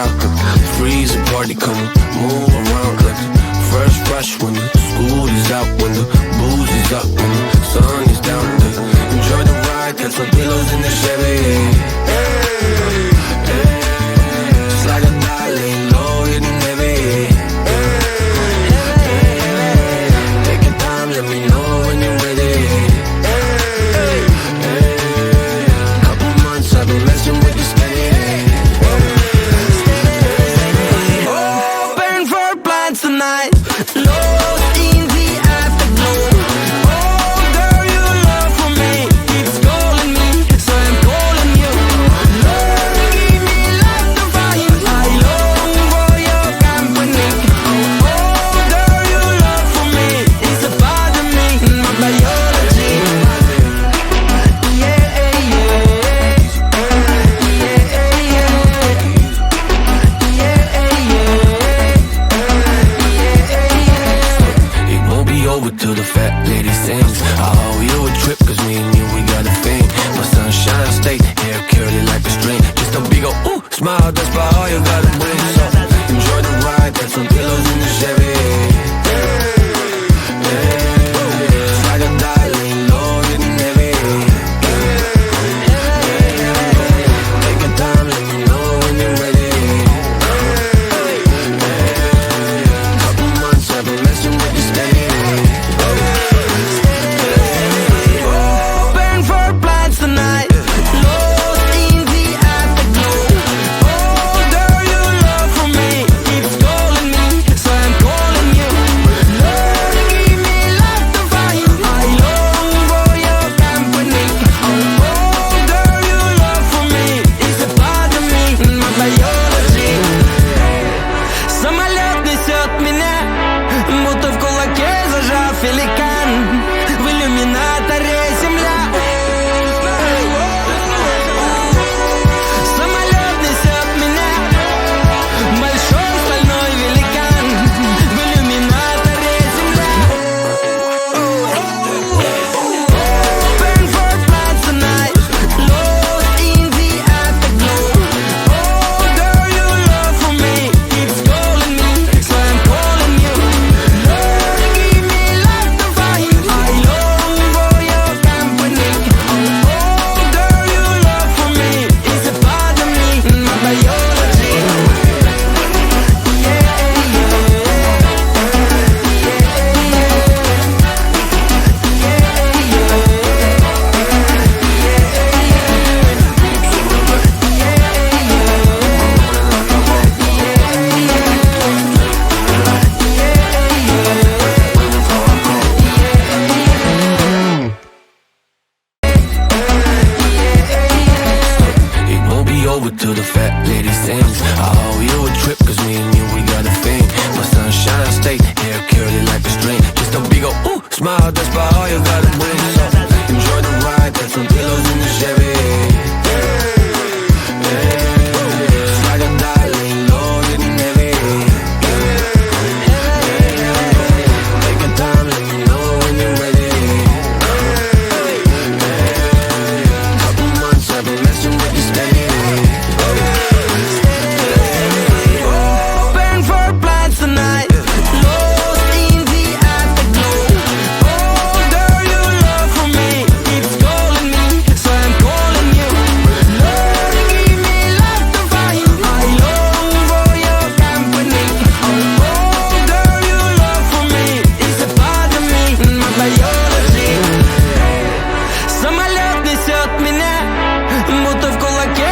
out. Freeze a party, come move around. Like first rush when the school is out, when the booze is up, when the sun is down. Enjoy the ride, got some pillows in the Chevy. Hey, hey, slide a die, lay low, hitting heavy. Take your time, let me know when you're ready. Couple months I've been messing with this steady. Open for plans tonight. Lost in the afterglow. Oh girl, your love for me keeps calling me, so I'm calling you. Lord, give me life to find. I long for your company. Oh girl, your love for me is a part of me, my biology. Yeah, yeah, it won't be over till the fat lady sings. I owe you a trip, cause me and you, we got a thing. My sunshine state, hair curly like a string. Just a big ol' ooh, smile, that's about all you gotta bring. So enjoy the ride, got some pillows in the Chevy.